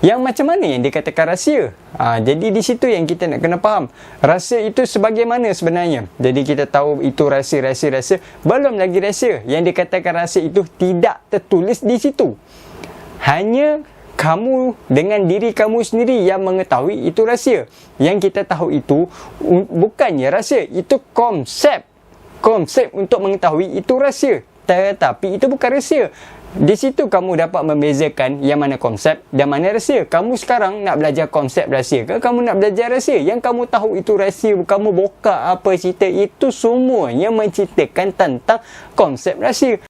Yang macam mana yang dikatakan rahsia? Jadi di situ yang kita nak kena faham. Rahsia itu sebagaimana sebenarnya. Jadi kita tahu itu rahsia. Belum lagi rahsia. Yang dikatakan rahsia itu tidak tertulis di situ. Hanya kamu dengan diri kamu sendiri yang mengetahui itu rahsia. Yang kita tahu itu bukannya rahsia. Itu konsep. Konsep untuk mengetahui itu rahsia. Tetapi itu bukan rahsia. Di situ kamu dapat membezakan yang mana konsep dan mana rahsia. Kamu sekarang nak belajar konsep rahsia ke kamu nak belajar rahsia? Yang kamu tahu itu rahsia, kamu buka apa cerita, itu semuanya menceritakan tentang konsep rahsia.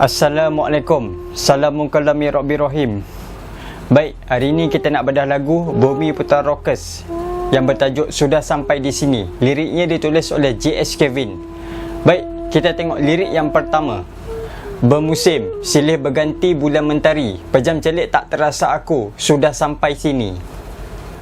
Assalamualaikum. Salamun kalami Rabbi Rahim. Baik, hari ini kita nak bedah lagu Bumi Putar Rockers yang bertajuk Sudah Sampai di Sini. Liriknya ditulis oleh J.S. Kevin. Baik, kita tengok lirik yang pertama. Bermusim, silih berganti bulan mentari, pejam celik tak terasa aku, sudah sampai sini.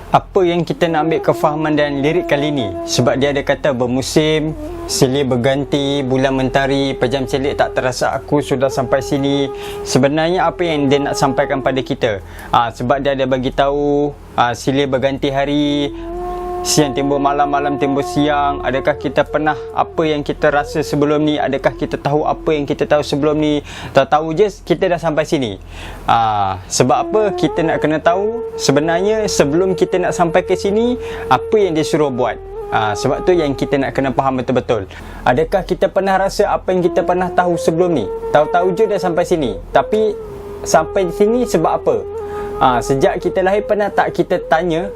Apa yang kita nak ambil kefahaman dan lirik kali ni? Sebab dia ada kata bermusim, silih berganti, bulan mentari, pejam celik tak terasa aku, sudah sampai sini. Sebenarnya apa yang dia nak sampaikan pada kita? Sebab dia ada bagi tahu silih berganti hari, siang timbul malam, malam timbul siang. Adakah kita pernah apa yang kita rasa sebelum ni? Adakah kita tahu apa yang kita tahu sebelum ni? Tak tahu je kita dah sampai sini. Sebab apa kita nak kena tahu? Sebenarnya sebelum kita nak sampai ke sini, apa yang dia suruh buat? Sebab tu yang kita nak kena faham betul-betul. Adakah kita pernah rasa apa yang kita pernah tahu sebelum ni? Tahu-tahu je dah sampai sini. Tapi sampai sini sebab apa? Sejak kita lahir pernah tak kita tanya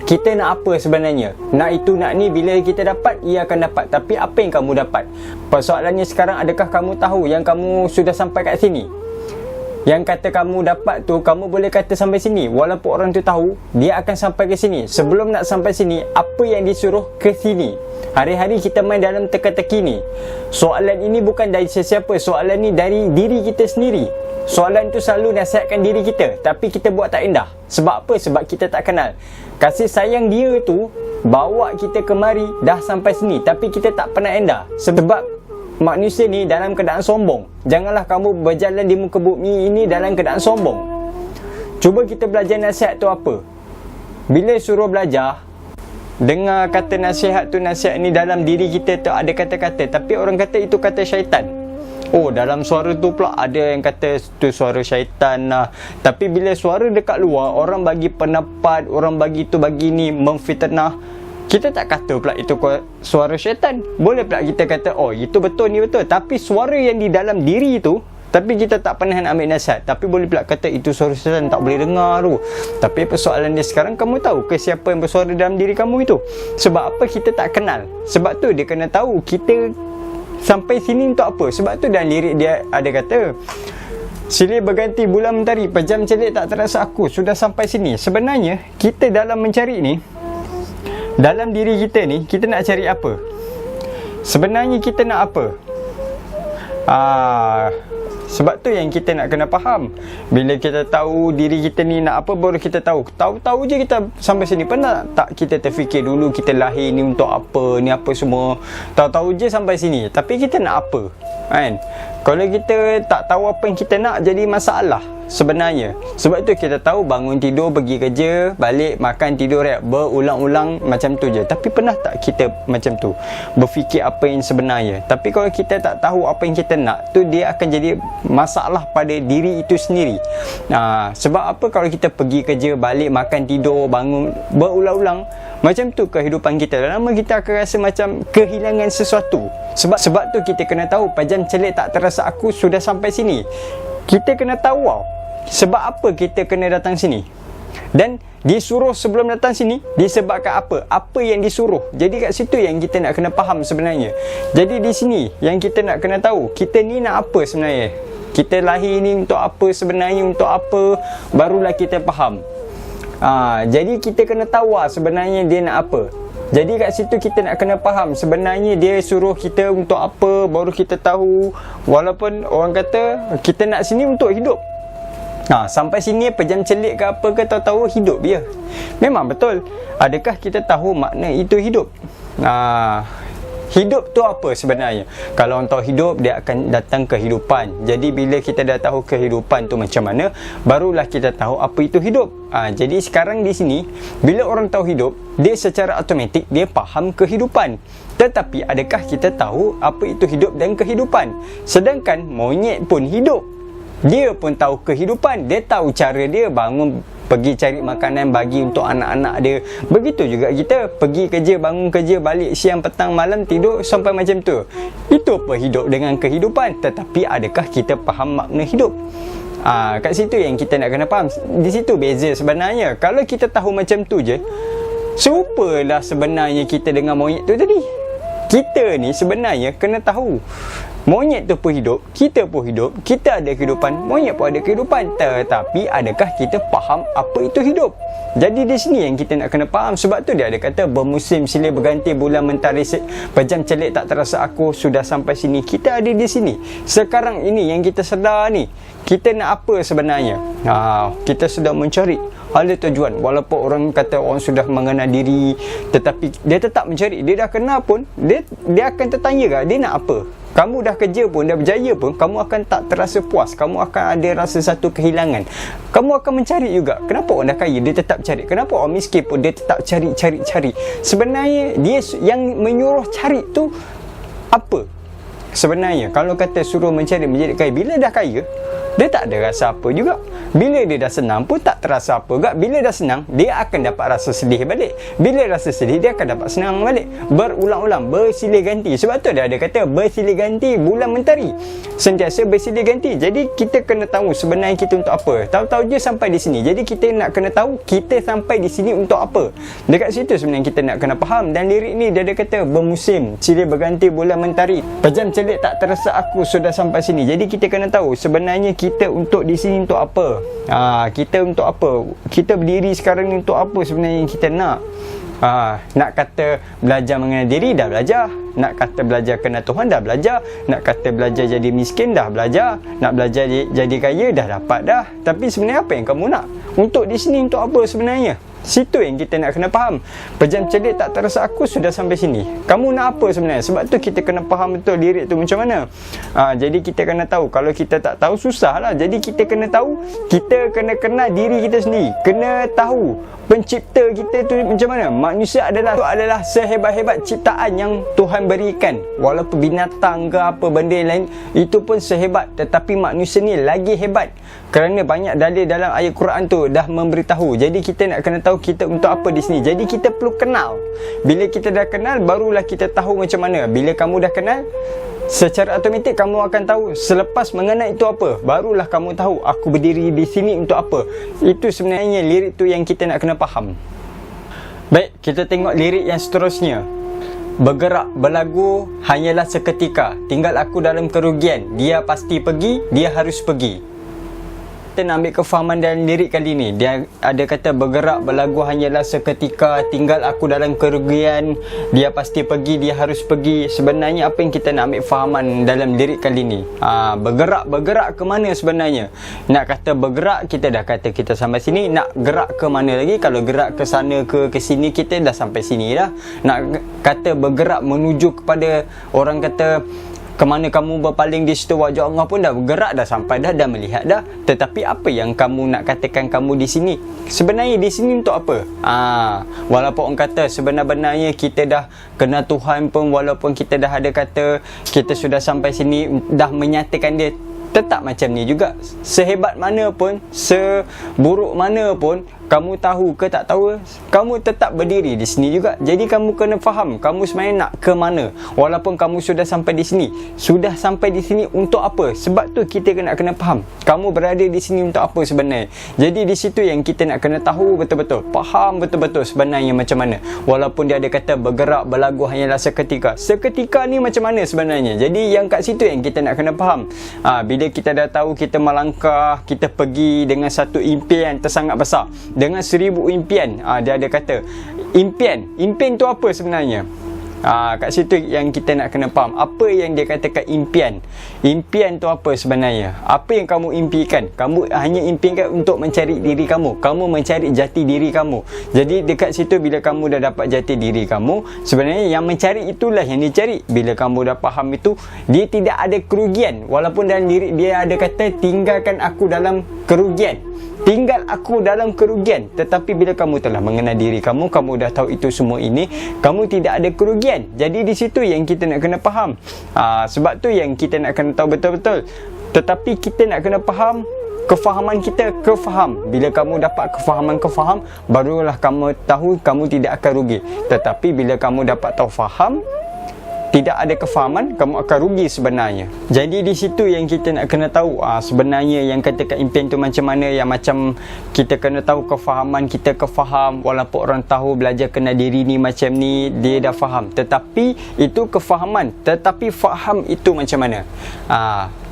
kita nak apa sebenarnya? Nak itu, nak ni, bila kita dapat, ia akan dapat. Tapi apa yang kamu dapat? Persoalannya sekarang, adakah kamu tahu yang kamu sudah sampai kat sini? Yang kata kamu dapat tu, kamu boleh kata sampai sini. Walaupun orang tu tahu, dia akan sampai ke sini. Sebelum nak sampai sini, apa yang disuruh ke sini? Hari-hari kita main dalam teka-teki ni. Soalan ini bukan dari sesiapa. Soalan ni dari diri kita sendiri. Soalan tu selalu nasihatkan diri kita, tapi kita buat tak indah. Sebab apa? Sebab kita tak kenal. Kasih sayang dia tu bawa kita kemari, dah sampai sini, tapi kita tak pernah endah. Sebab manusia ni dalam keadaan sombong. Janganlah kamu berjalan di muka bumi ini dalam keadaan sombong. Cuba kita belajar nasihat tu apa? Bila suruh belajar, dengar kata nasihat tu, nasihat ni dalam diri kita tu ada kata-kata, tapi orang kata itu kata syaitan. Dalam suara tu pula ada yang kata tu suara syaitan lah. Tapi bila suara dekat luar, orang bagi pendapat, orang bagi tu bagi ni, memfitnah, kita tak kata pula itu suara syaitan. Boleh pula kita kata, itu betul, ni betul. Tapi suara yang di dalam diri tu, tapi kita tak pernah nak ambil nasihat. Tapi boleh pula kata itu suara syaitan, tak boleh dengar tu. Tapi persoalan dia sekarang, kamu tahu ke siapa yang bersuara dalam diri kamu itu? Sebab apa? Kita tak kenal. Sebab tu dia kena tahu kita sampai sini untuk apa. Sebab tu dalam lirik dia ada kata silih berganti bulan mentari, pejam celik tak terasa aku, sudah sampai sini. Sebenarnya kita dalam mencari ni, dalam diri kita ni, kita nak cari apa? Sebenarnya kita nak apa? Sebab tu yang kita nak kena faham. Bila kita tahu diri kita ni nak apa, baru kita tahu. Tahu-tahu je kita sampai sini. Pernah tak kita terfikir dulu kita lahir ni untuk apa, ni apa semua? Tahu-tahu je sampai sini. Tapi kita nak apa? Kan? Kalau kita tak tahu apa yang kita nak, jadi masalah. sebenarnya. Sebab tu kita tahu bangun tidur, pergi kerja, balik, makan, tidur, berulang-ulang macam tu je. Tapi pernah tak kita macam tu, berfikir apa yang sebenarnya? Tapi kalau kita tak tahu apa yang kita nak tu, dia akan jadi masalah pada diri itu sendiri. Sebab apa? Kalau kita pergi kerja, balik, makan, tidur, bangun, berulang-ulang macam tu kehidupan kita, lama kita akan rasa macam kehilangan sesuatu. Sebab tu kita kena tahu, pejam celik tak terasa aku sudah sampai sini. Kita kena tahu sebab apa kita kena datang sini. Dan disuruh sebelum datang sini disebabkan apa? Apa yang disuruh. Jadi kat situ yang kita nak kena faham sebenarnya. Jadi di sini yang kita nak kena tahu, kita ni nak apa sebenarnya. Kita lahir ni untuk apa sebenarnya, untuk apa, barulah kita faham. Jadi kita kena tahu sebenarnya dia nak apa. Jadi kat situ kita nak kena faham sebenarnya dia suruh kita untuk apa, baru kita tahu. Walaupun orang kata kita nak sini untuk hidup. Sampai sini pejam celik ke apa ke, tahu-tahu hidup dia. Memang betul. Adakah kita tahu makna itu hidup? Hidup tu apa sebenarnya? Kalau orang tahu hidup, dia akan datang kehidupan. Jadi bila kita dah tahu kehidupan tu macam mana, barulah kita tahu apa itu hidup. Jadi sekarang di sini, bila orang tahu hidup, dia secara automatik dia faham kehidupan. Tetapi adakah kita tahu apa itu hidup dan kehidupan? Sedangkan monyet pun hidup. Dia pun tahu kehidupan. Dia tahu cara dia bangun, pergi cari makanan bagi untuk anak-anak dia. Begitu juga kita pergi kerja, bangun kerja, balik siang, petang, malam, tidur sampai macam tu. Itu apa hidup dengan kehidupan. Tetapi adakah kita faham makna hidup? Kat situ yang kita nak kena faham. Di situ beza sebenarnya. Kalau kita tahu macam tu je, serupalah sebenarnya kita dengan monyet tu tadi. Kita ni sebenarnya kena tahu, monyet tu pun hidup, kita pun hidup, kita ada kehidupan, monyet pun ada kehidupan. Tetapi adakah kita faham apa itu hidup? Jadi di sini yang kita nak kena faham. Sebab tu dia ada kata bermusim silih berganti, bulan mentari, pejam celik tak terasa aku sudah sampai sini. Kita ada di sini sekarang ini yang kita sedar ni. Kita nak apa sebenarnya? Kita sedang mencari ada tujuan. Walaupun orang kata orang sudah mengenal diri, tetapi dia tetap mencari. Dia dah kenal pun, dia akan tertanya kan, dia nak apa? Kamu dah kerja pun, dah berjaya pun, kamu akan tak terasa puas. Kamu akan ada rasa satu kehilangan. Kamu akan mencari juga. Kenapa orang dah kaya, dia tetap cari? Kenapa orang miskin pun, dia tetap cari? Sebenarnya, dia yang menyuruh cari tu apa? Sebenarnya, kalau kata suruh mencari menjadi kaya, bila dah kaya, dia tak ada rasa apa juga. Bila dia dah senang pun tak terasa apa juga. Bila dah senang, dia akan dapat rasa sedih balik. Bila rasa sedih, dia akan dapat senang balik. Berulang-ulang, bersilih ganti. Sebab tu dia ada kata bersilih ganti bulan mentari, sentiasa bersilih ganti. Jadi kita kena tahu sebenarnya kita untuk apa. Tahu-tahu je sampai di sini. Jadi kita nak kena tahu kita sampai di sini untuk apa. Dekat situ sebenarnya kita nak kena faham. Dan lirik ni dia ada kata bermusim silih berganti bulan mentari, pejam celik tak terasa aku sudah sampai sini. Jadi kita kena tahu sebenarnya kita untuk di sini untuk apa. Kita untuk apa? Kita berdiri sekarang ni untuk apa sebenarnya yang kita nak? Nak kata belajar mengenal diri, dah belajar. Nak kata belajar kenal Tuhan, dah belajar. Nak kata belajar jadi miskin, dah belajar. Nak belajar jadi kaya, dah dapat dah. Tapi sebenarnya apa yang kamu nak? Untuk di sini untuk apa sebenarnya? Situ yang kita nak kena faham. Pejam celik tak terasa aku sudah sampai sini. Kamu nak apa sebenarnya? Sebab tu kita kena faham betul lirik tu macam mana. Jadi kita kena tahu. Kalau kita tak tahu, susah lah. Jadi kita kena tahu. Kita kena kenal diri kita sendiri. Kena tahu pencipta kita tu macam mana. Manusia adalah sehebat-hebat ciptaan yang Tuhan berikan. Walaupun binatang ke apa benda lain, itu pun sehebat. Tetapi manusia ni lagi hebat. Kerana banyak dalil dalam ayat Quran tu dah memberitahu. Jadi kita nak kena tahu kita untuk apa di sini. Jadi kita perlu kenal. Bila kita dah kenal, barulah kita tahu macam mana. Bila kamu dah kenal, secara automatik kamu akan tahu. Selepas mengenal itu apa, barulah kamu tahu aku berdiri di sini untuk apa. Itu sebenarnya lirik tu yang kita nak kena faham. Baik, kita tengok lirik yang seterusnya. Bergerak berlagu hanyalah seketika, tinggal aku dalam kerugian. Dia pasti pergi, dia harus pergi. Kita nak ambil kefahaman dalam lirik kali ni. Dia ada kata bergerak berlagu hanyalah seketika, tinggal aku dalam kerugian. Dia pasti pergi, dia harus pergi. Sebenarnya apa yang kita nak ambil fahaman dalam lirik kali ni? Bergerak ke mana sebenarnya? Nak kata bergerak, kita dah kata kita sampai sini. Nak gerak ke mana lagi? Kalau gerak ke sana ke sini, kita dah sampai sini dah. Nak kata bergerak menuju kepada, orang kata Ke mana kamu berpaling di situ, wajah Allah pun dah bergerak, dah sampai dah melihat dah. Tetapi apa yang kamu nak katakan kamu di sini? Sebenarnya di sini untuk apa? Walaupun orang kata sebenarnya kita dah kenal Tuhan pun, walaupun kita dah ada kata kita sudah sampai sini, dah menyatakan dia, tetap macam ni juga. Sehebat mana pun, seburuk mana pun, kamu tahu ke tak tahu, kamu tetap berdiri di sini juga. Jadi kamu kena faham kamu sebenarnya nak ke mana. Walaupun kamu sudah sampai di sini, sudah sampai di sini untuk apa? Sebab tu kita kena faham kamu berada di sini untuk apa sebenarnya. Jadi di situ yang kita nak kena tahu betul-betul, faham betul-betul sebenarnya macam mana. Walaupun dia ada kata bergerak berlagu hanyalah seketika, seketika ni macam mana sebenarnya. Jadi yang kat situ yang kita nak kena faham. Bila kita dah tahu kita melangkah, kita pergi dengan satu impian tersangat besar, dengan 1000 impian. Dia ada kata impian tu apa sebenarnya? Kat situ yang kita nak kena faham apa yang dia katakan impian. Impian tu apa sebenarnya? Apa yang kamu impikan? Kamu hanya impikan untuk mencari diri kamu, kamu mencari jati diri kamu. Jadi dekat situ bila kamu dah dapat jati diri kamu, sebenarnya yang mencari itulah yang dicari. Bila kamu dah faham itu, dia tidak ada kerugian. Walaupun dalam diri dia ada kata tinggalkan aku dalam kerugian, tinggal aku dalam kerugian. Tetapi bila kamu telah mengenal diri kamu, kamu dah tahu itu semua ini, kamu tidak ada kerugian. Jadi di situ yang kita nak kena faham. Sebab tu yang kita nak kena tahu betul-betul. Tetapi kita nak kena faham kefahaman kita, kefaham. Bila kamu dapat kefaham, barulah kamu tahu kamu tidak akan rugi. Tetapi bila kamu dapat tahu faham, tidak ada kefahaman, kamu akan rugi sebenarnya. Jadi di situ yang kita nak kena tahu sebenarnya yang katakan impian tu macam mana. Yang macam kita kena tahu kefahaman kita, kefaham. Walaupun orang tahu belajar kenal diri ni macam ni, dia dah faham. Tetapi itu kefahaman. Tetapi faham itu macam mana?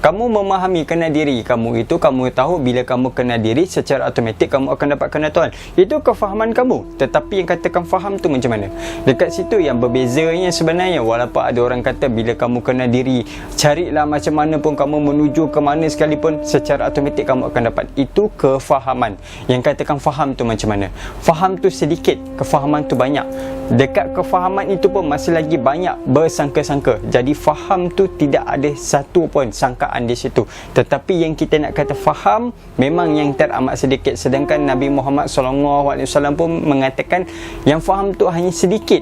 Kamu memahami kenal diri kamu itu, kamu tahu bila kamu kenal diri, secara automatik kamu akan dapat kenal Tuhan. Itu kefahaman kamu. Tetapi yang katakan faham tu macam mana? Dekat situ yang berbezanya sebenarnya. Walaupun ada orang kata bila kamu kenal diri, carilah macam mana pun kamu menuju ke mana sekalipun, secara automatik kamu akan dapat. Itu kefahaman. Yang katakan faham tu macam mana? Faham tu sedikit, kefahaman tu banyak. Dekat kefahaman itu pun masih lagi banyak bersangka-sangka. Jadi faham tu tidak ada satu pun sangkaan di situ. Tetapi yang kita nak kata faham memang yang teramat sedikit. Sedangkan Nabi Muhammad SAW pun mengatakan yang faham tu hanya sedikit.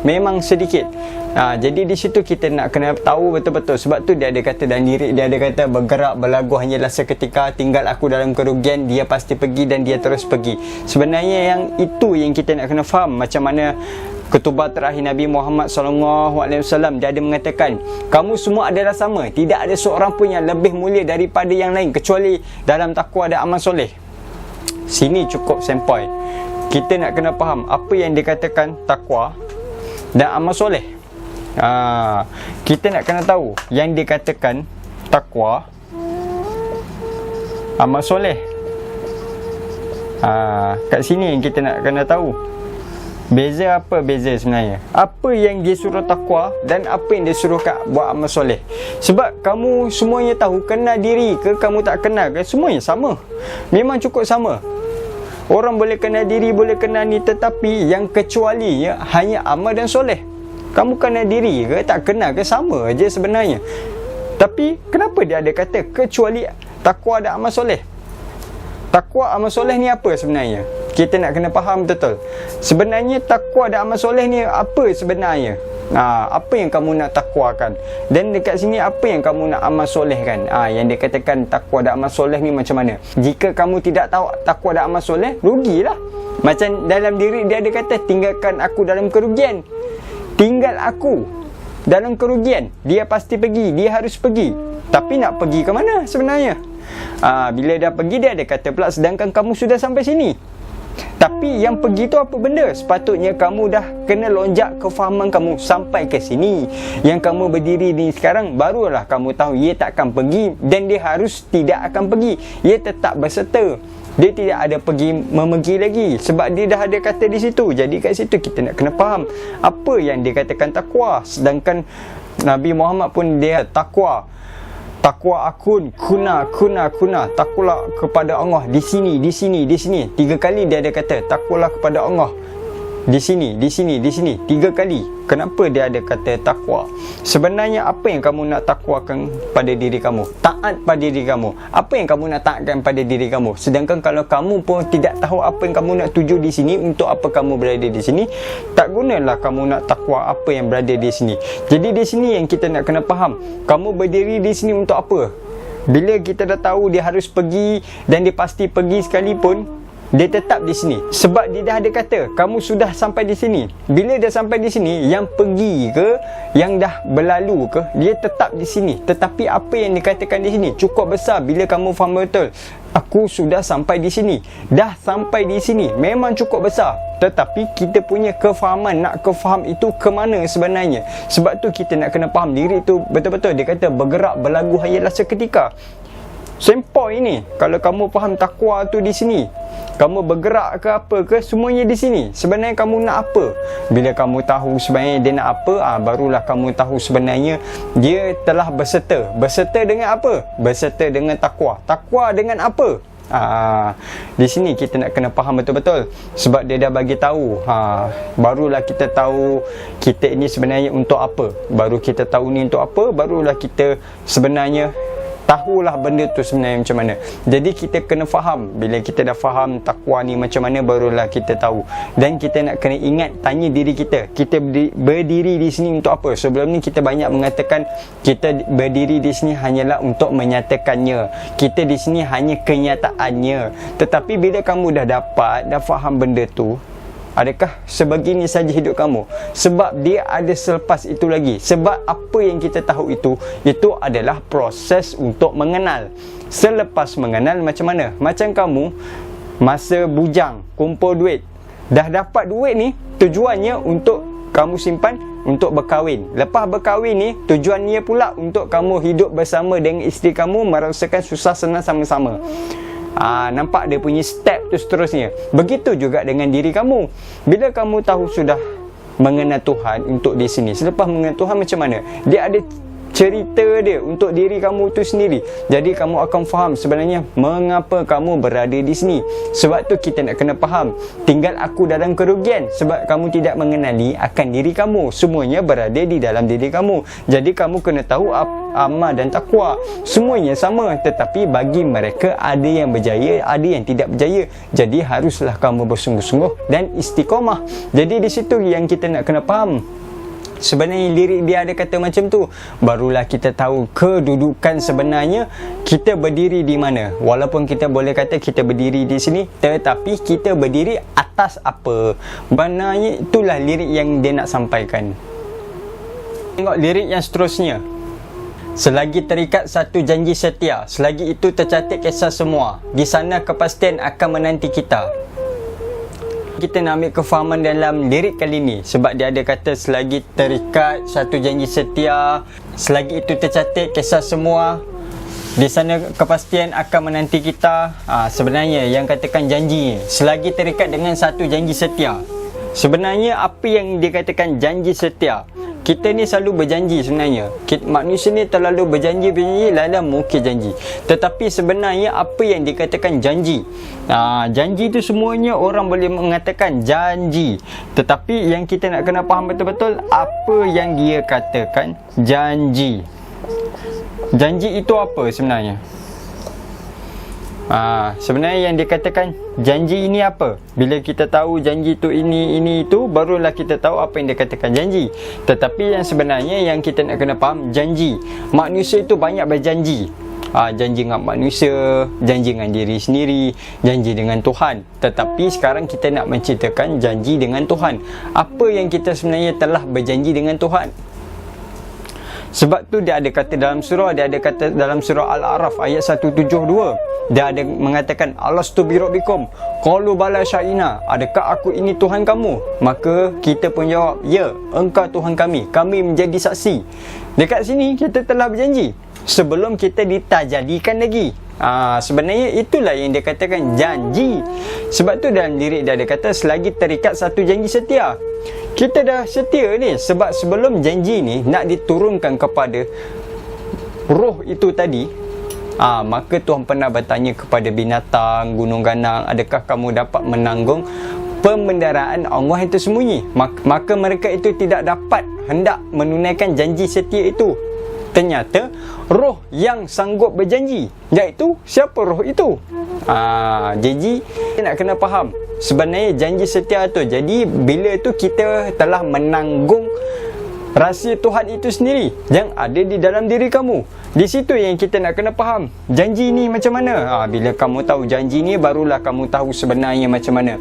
Memang sedikit. Jadi di situ kita nak kena tahu betul-betul. Sebab tu dia ada kata dalam lirik, dia ada kata bergerak berlagu hanyalah seketika, tinggal aku dalam kerugian, dia pasti pergi dan dia terus pergi. Sebenarnya yang itu yang kita nak kena faham. Macam mana ketubah terakhir Nabi Muhammad SAW, dia ada mengatakan kamu semua adalah sama, tidak ada seorang pun yang lebih mulia daripada yang lain kecuali dalam takwa dan amal soleh. Sini cukup sempoi. Kita nak kena faham apa yang dikatakan takwa dan amal soleh. Kita nak kena tahu yang dikatakan takwa, amal soleh. Kat sini yang kita nak kena tahu beza apa beza sebenarnya. Apa yang dia suruh takwa dan apa yang dia suruh buat amal soleh. Sebab kamu semuanya tahu, kenal diri ke kamu tak kenal ke, semuanya sama. Memang cukup sama. Orang boleh kenal diri, boleh kenal ni, tetapi yang kecualinya hanya amal dan soleh. Kamu kenal diri ke tak kenal ke, sama aja sebenarnya. Tapi kenapa dia ada kata kecuali takwa dan amal soleh? Takwa amal soleh ni apa sebenarnya? Kita nak kena faham betul. Sebenarnya takwa dan amal soleh ni apa sebenarnya? Apa yang kamu nak takwakan? Dan dekat sini apa yang kamu nak amal solehkan? Yang dia katakan takwa dan amal soleh ni macam mana? Jika kamu tidak tahu takwa dan amal soleh, rugilah. Macam dalam diri dia ada kata tinggalkan aku dalam kerugian. Tinggal aku dalam kerugian, dia pasti pergi, dia harus pergi. Tapi nak pergi ke mana sebenarnya? Bila dah pergi, dia ada kata pula sedangkan kamu sudah sampai sini. Tapi yang pergi tu apa benda? Sepatutnya kamu dah kena lonjak kefahaman kamu sampai ke sini. Yang kamu berdiri ni sekarang, barulah kamu tahu ia tak akan pergi dan dia harus tidak akan pergi. Ia tetap berserta. Dia tidak ada pergi memergi lagi sebab dia dah ada kata di situ. Jadi kat situ kita nak kena faham apa yang dia katakan takwa. Sedangkan Nabi Muhammad pun dia takwa akun kuna. Takwalah kepada Allah di sini. 3 kali dia ada kata takwalah kepada Allah. Di sini, di sini, di sini 3 kali. Kenapa dia ada kata takwa? Sebenarnya apa yang kamu nak takwakan pada diri kamu? Taat pada diri kamu. Apa yang kamu nak taatkan pada diri kamu? Sedangkan kalau kamu pun tidak tahu apa yang kamu nak tuju di sini, untuk apa kamu berada di sini, tak gunalah kamu nak takwa apa yang berada di sini. Jadi di sini yang kita nak kena faham, kamu berdiri di sini untuk apa? Bila kita dah tahu dia harus pergi dan dia pasti pergi sekalipun, dia tetap di sini sebab dia dah ada kata kamu sudah sampai di sini. Bila dah sampai di sini, yang pergi ke, yang dah berlalu ke, dia tetap di sini. Tetapi apa yang dikatakan di sini cukup besar bila kamu faham betul. Aku sudah sampai di sini, dah sampai di sini, memang cukup besar. Tetapi kita punya kefahaman, nak kefaham itu ke mana sebenarnya. Sebab tu kita nak kena faham diri tu betul-betul. Dia kata bergerak berlagu hayalah seketika. Sempoi ini, kalau kamu faham takwa tu di sini, kamu bergerak ke apa ke, semuanya di sini. Sebenarnya kamu nak apa? Bila kamu tahu sebenarnya dia nak apa, barulah kamu tahu sebenarnya dia telah berserta. Berserta dengan apa? Berserta dengan takwa. Takwa dengan apa? Di sini kita nak kena faham betul-betul. Sebab dia dah bagi tahu, barulah kita tahu kita ini sebenarnya untuk apa. Baru kita tahu ni untuk apa, barulah kita sebenarnya tahulah benda tu sebenarnya macam mana. Jadi kita kena faham. Bila kita dah faham takwa ni macam mana, barulah kita tahu. Dan kita nak kena ingat, tanya diri kita, kita berdiri di sini untuk apa? Sebelum ni kita banyak mengatakan kita berdiri di sini hanyalah untuk menyatakannya, kita di sini hanya kenyataannya. Tetapi bila kamu dah dapat, dah faham benda tu, adakah sebegini saja hidup kamu? Sebab dia ada selepas itu lagi. Sebab apa yang kita tahu itu adalah proses untuk mengenal. Selepas mengenal macam mana? Macam kamu masa bujang kumpul duit, dah dapat duit ni, tujuannya untuk kamu simpan untuk berkahwin. Lepas berkahwin ni, tujuannya pula untuk kamu hidup bersama dengan isteri kamu, merasakan susah senang sama-sama. Nampak dia punya step tu seterusnya. Begitu juga dengan diri kamu. Bila kamu tahu sudah mengenal Tuhan untuk di sini, selepas mengenal Tuhan macam mana, dia ada cerita dia untuk diri kamu tu sendiri. Jadi kamu akan faham sebenarnya mengapa kamu berada di sini. Sebab tu kita nak kena faham, tinggal aku dalam kerugian sebab kamu tidak mengenali akan diri kamu. Semuanya berada di dalam diri kamu. Jadi kamu kena tahu amal dan takwa semuanya sama, tetapi bagi mereka ada yang berjaya, ada yang tidak berjaya. Jadi haruslah kamu bersungguh-sungguh dan istiqamah. Jadi di situ yang kita nak kena faham. Sebenarnya lirik dia ada kata macam tu, barulah kita tahu kedudukan sebenarnya kita berdiri di mana. Walaupun kita boleh kata kita berdiri di sini, tetapi kita berdiri atas apa? Sebenarnya itulah lirik yang dia nak sampaikan. Tengok lirik yang seterusnya. Selagi terikat satu janji setia, selagi itu tercatat kisah semua, di sana kepastian akan menanti kita. Kita nak ambil kefahaman dalam lirik kali ni, sebab dia ada kata selagi terikat satu janji setia, selagi itu tercatat kisah semua, di sana kepastian akan menanti kita. Sebenarnya yang katakan janji, selagi terikat dengan satu janji setia, sebenarnya apa yang dikatakan janji setia? Kita ni selalu berjanji sebenarnya. Manusia ni terlalu berjanji lalu mungkin janji. Tetapi sebenarnya apa yang dikatakan janji? Janji tu semuanya orang boleh mengatakan janji. Tetapi yang kita nak kena faham betul-betul apa yang dia katakan janji. Janji itu apa sebenarnya? Sebenarnya yang dikatakan janji ini apa? Bila kita tahu janji itu ini itu, barulah kita tahu apa yang dikatakan janji. Tetapi yang sebenarnya yang kita nak kena faham, janji, manusia itu banyak berjanji. Janji dengan manusia, janji dengan diri sendiri, janji dengan Tuhan. Tetapi sekarang kita nak menceritakan janji dengan Tuhan. Apa yang kita sebenarnya telah berjanji dengan Tuhan? Sebab tu dia ada kata dalam surah, dia ada kata dalam surah Al-A'raf ayat 172. Dia ada mengatakan alastu bi rabbikum qalu bala sya'ina, adakah aku ini Tuhan kamu? Maka kita pun jawab, ya, engkau Tuhan kami, kami menjadi saksi. Dekat sini kita telah berjanji sebelum kita ditajadikan lagi. Sebenarnya itulah yang dia katakan janji. Sebab tu dalam lirik dia ada kata selagi terikat satu janji setia. Kita dah setia ni, sebab sebelum janji ni nak diturunkan kepada roh itu tadi, maka Tuhan pernah bertanya kepada binatang, gunung ganang, adakah kamu dapat menanggung pembendaraan Allah yang tersembunyi. Maka mereka itu tidak dapat hendak menunaikan janji setia itu. Ternyata roh yang sanggup berjanji, iaitu siapa roh itu? Jadi kita nak kena faham sebenarnya janji setia tu. Jadi bila tu kita telah menanggung rahsia Tuhan itu sendiri yang ada di dalam diri kamu. Di situ yang kita nak kena faham janji ni macam mana. Bila kamu tahu janji ni, barulah kamu tahu sebenarnya macam mana.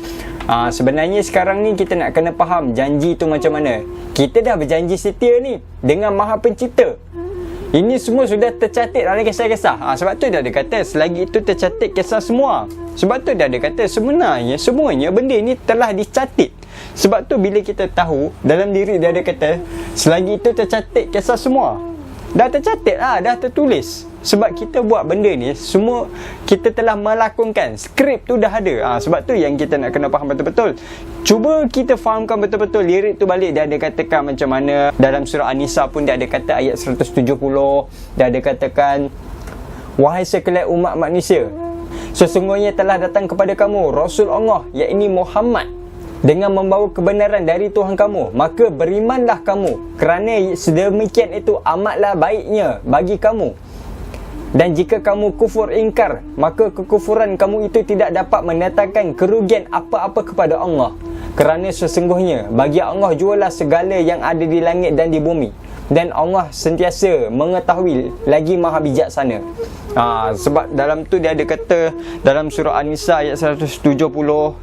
Sebenarnya sekarang ni kita nak kena faham janji tu macam mana. Kita dah berjanji setia ni dengan Maha Pencipta. Ini semua sudah tercatat dalam kisah-kisah. Sebab tu dia ada kata selagi itu tercatat kisah semua. Sebab tu dia ada kata sebenarnya semuanya benda ni telah dicatat. Sebab tu bila kita tahu dalam diri dia ada kata selagi itu tercatat kisah semua. Dah tercatat lah, dah tertulis. Sebab kita buat benda ni semua kita telah melakonkan. Skrip tu dah ada. Sebab tu yang kita nak kena faham betul-betul. Cuba kita fahamkan betul-betul lirik tu balik. Dia ada katakan macam mana. Dalam surah An-Nisa pun dia ada kata ayat 170. Dia ada katakan, wahai sekalian umat manusia, sesungguhnya telah datang kepada kamu Rasul Allah, yakni Muhammad, dengan membawa kebenaran dari Tuhan kamu. Maka berimanlah kamu, kerana sedemikian itu amatlah baiknya bagi kamu. Dan jika kamu kufur ingkar, maka kekufuran kamu itu tidak dapat mendatangkan kerugian apa-apa kepada Allah. Kerana sesungguhnya bagi Allah jualah segala yang ada di langit dan di bumi. Dan Allah sentiasa mengetahui lagi maha bijaksana. Sebab dalam tu dia ada kata dalam surah An-Nisa ayat 170,